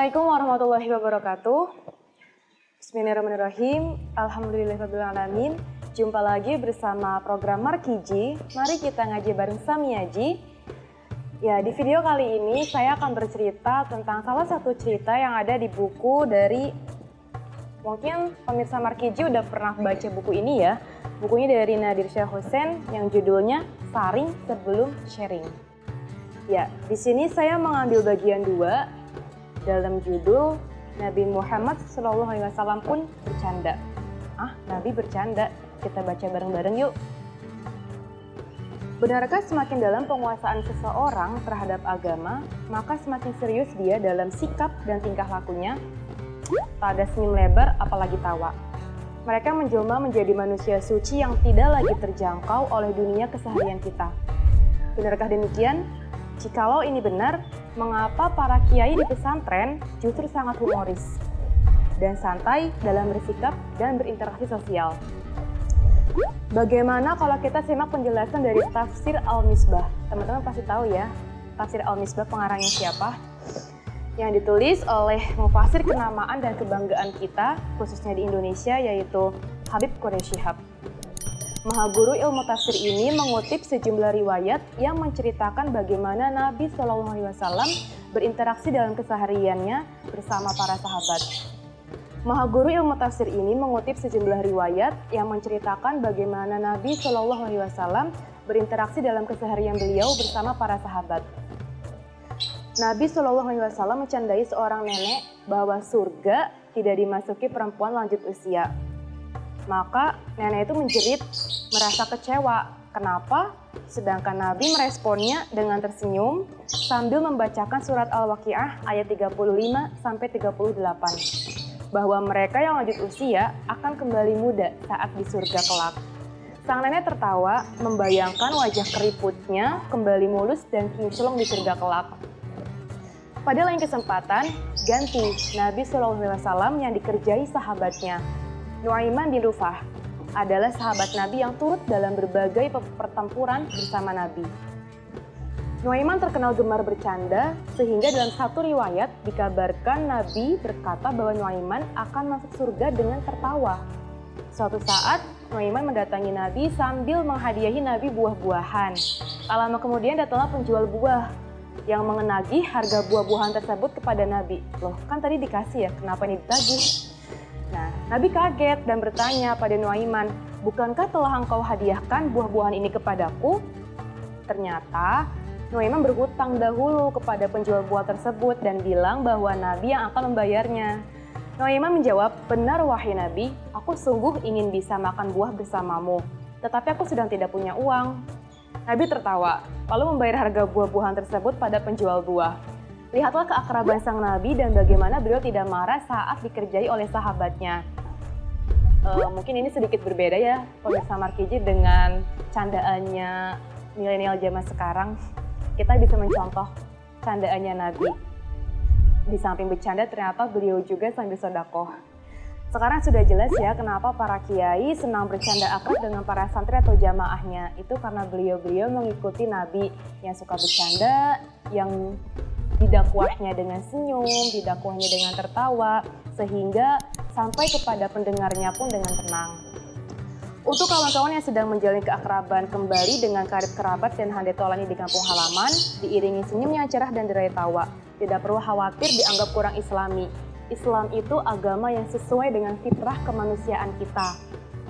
Assalamualaikum warahmatullahi wabarakatuh. Bismillahirrahmanirrahim. Alhamdulillahirrahmanirrahim. Jumpa lagi bersama program Markiji. Mari kita ngaji bareng Samiaji. Ya, di video kali ini saya akan bercerita tentang salah satu cerita yang ada di buku dari, mungkin pemirsa Markiji udah pernah baca buku ini ya. Bukunya dari Nadir Syah Hussein yang judulnya Saring Sebelum Sharing. Ya, di sini saya mengambil bagian 2 dalam judul Nabi Muhammad SAW pun bercanda. Nabi bercanda. Kita baca bareng-bareng yuk. Benarkah semakin dalam penguasaan seseorang terhadap agama, maka semakin serius dia dalam sikap dan tingkah lakunya? Tak ada senyum lebar apalagi tawa. Mereka menjelma menjadi manusia suci yang tidak lagi terjangkau oleh dunia keseharian kita. Benarkah demikian? Jikalau ini benar, mengapa para kiai di pesantren justru sangat humoris dan santai dalam bersikap dan berinteraksi sosial? Bagaimana kalau kita simak penjelasan dari Tafsir Al-Misbah? Teman-teman pasti tahu ya, Tafsir Al-Misbah pengarangnya siapa? Yang ditulis oleh mufasir kenamaan dan kebanggaan kita, khususnya di Indonesia, yaitu Habib Quraish Shihab. Mahaguru ilmu tafsir ini mengutip sejumlah riwayat yang menceritakan bagaimana Nabi SAW berinteraksi dalam kesehariannya bersama para sahabat. Mahaguru ilmu tafsir ini mengutip sejumlah riwayat yang menceritakan bagaimana Nabi SAW berinteraksi dalam keseharian beliau bersama para sahabat. Nabi SAW mencandai seorang nenek bahwa surga tidak dimasuki perempuan lanjut usia. Maka nenek itu menjerit, merasa kecewa. Kenapa? Sedangkan Nabi meresponnya dengan tersenyum sambil membacakan surat Al-Waqiah ayat 35-38. Bahwa mereka yang lanjut usia akan kembali muda saat di surga kelak. Sang nenek tertawa membayangkan wajah keriputnya kembali mulus dan kinclong di surga kelak. Pada lain kesempatan, ganti Nabi SAW yang dikerjai sahabatnya. Nuaiman bin Rufah adalah sahabat Nabi yang turut dalam berbagai pertempuran bersama Nabi. Nuaiman terkenal gemar bercanda, sehingga dalam satu riwayat dikabarkan Nabi berkata bahwa Nuaiman akan masuk surga dengan tertawa. Suatu saat, Nuaiman mendatangi Nabi sambil menghadiahi Nabi buah-buahan. Tak lama kemudian datanglah penjual buah yang mengenagih harga buah-buahan tersebut kepada Nabi. Loh, kan tadi dikasih ya, kenapa ini ditagih? Nah, Nabi kaget dan bertanya pada Nuaiman, bukankah telah engkau hadiahkan buah-buahan ini kepadaku? Ternyata, Nuaiman berhutang dahulu kepada penjual buah tersebut dan bilang bahwa Nabi yang akan membayarnya. Nuaiman menjawab, benar wahai Nabi, aku sungguh ingin bisa makan buah bersamamu, tetapi aku sedang tidak punya uang. Nabi tertawa, lalu membayar harga buah-buahan tersebut pada penjual buah. Lihatlah keakraban sang Nabi dan bagaimana beliau tidak marah saat dikerjai oleh sahabatnya. Mungkin ini sedikit berbeda ya, pemirsa Markiji, dengan candaannya milenial zaman sekarang. Kita bisa mencontoh candaannya Nabi. Di samping bercanda, ternyata beliau juga sambil sedekah. Sekarang sudah jelas ya kenapa para kiai senang bercanda akrab dengan para santri atau jamaahnya. Itu karena beliau-beliau mengikuti Nabi yang suka bercanda, yang didakwahnya dengan senyum, didakwahnya dengan tertawa, sehingga sampai kepada pendengarnya pun dengan tenang. Untuk kawan-kawan yang sedang menjalin keakraban kembali dengan karib kerabat dan handetolannya di kampung halaman, diiringi senyum yang cerah dan derai tawa, tidak perlu khawatir dianggap kurang islami. Islam itu agama yang sesuai dengan fitrah kemanusiaan kita.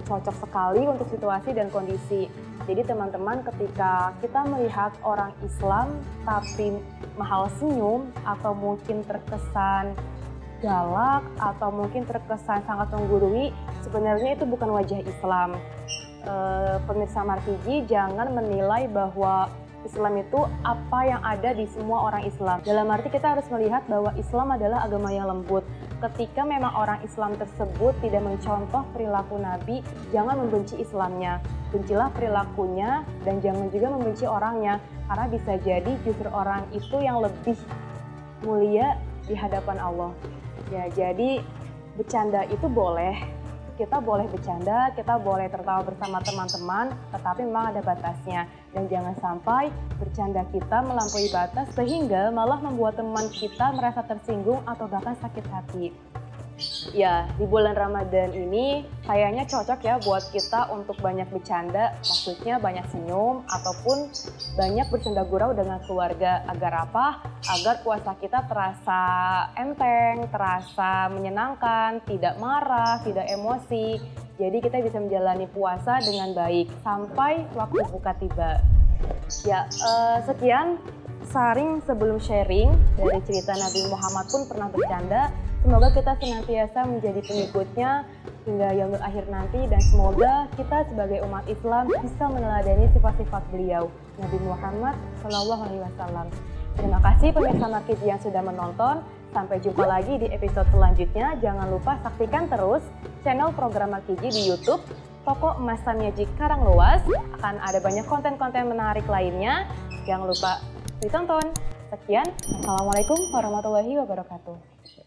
Cocok sekali untuk situasi dan kondisi. Jadi teman-teman, ketika kita melihat orang Islam tapi mahal senyum atau mungkin terkesan galak atau mungkin terkesan sangat menggurui, sebenarnya itu bukan wajah Islam. Pemirsa Markiji, jangan menilai bahwa Islam itu apa yang ada di semua orang Islam. Dalam arti kita harus melihat bahwa Islam adalah agama yang lembut. Ketika memang orang Islam tersebut tidak mencontoh perilaku Nabi, jangan membenci Islamnya. Bencilah perilakunya dan jangan juga membenci orangnya. Karena bisa jadi justru orang itu yang lebih mulia di hadapan Allah. Ya, jadi bercanda itu boleh, kita boleh bercanda, kita boleh tertawa bersama teman-teman, tetapi memang ada batasnya. Dan jangan sampai bercanda kita melampaui batas sehingga malah membuat teman kita merasa tersinggung atau bahkan sakit hati. Ya, di bulan Ramadan ini kayaknya cocok ya buat kita untuk banyak bercanda, maksudnya banyak senyum ataupun banyak bersenda gurau dengan keluarga. Agar apa? Agar puasa kita terasa enteng, terasa menyenangkan, tidak marah, tidak emosi. Jadi kita bisa menjalani puasa dengan baik sampai waktu buka tiba. Ya, sekian sharing sebelum sharing dari cerita Nabi Muhammad pun pernah bercanda. Semoga kita senantiasa menjadi pengikutnya hingga yaumul akhir nanti dan semoga kita sebagai umat Islam bisa meneladani sifat-sifat beliau, Nabi Muhammad SAW. Terima kasih pemirsa Markiji yang sudah menonton. Sampai jumpa lagi di episode selanjutnya. Jangan lupa saksikan terus channel program Markiji di YouTube. Toko Emas Tamiyaji Karangluas akan ada banyak konten-konten menarik lainnya. Jangan lupa ditonton. Sekian, Assalamualaikum warahmatullahi wabarakatuh.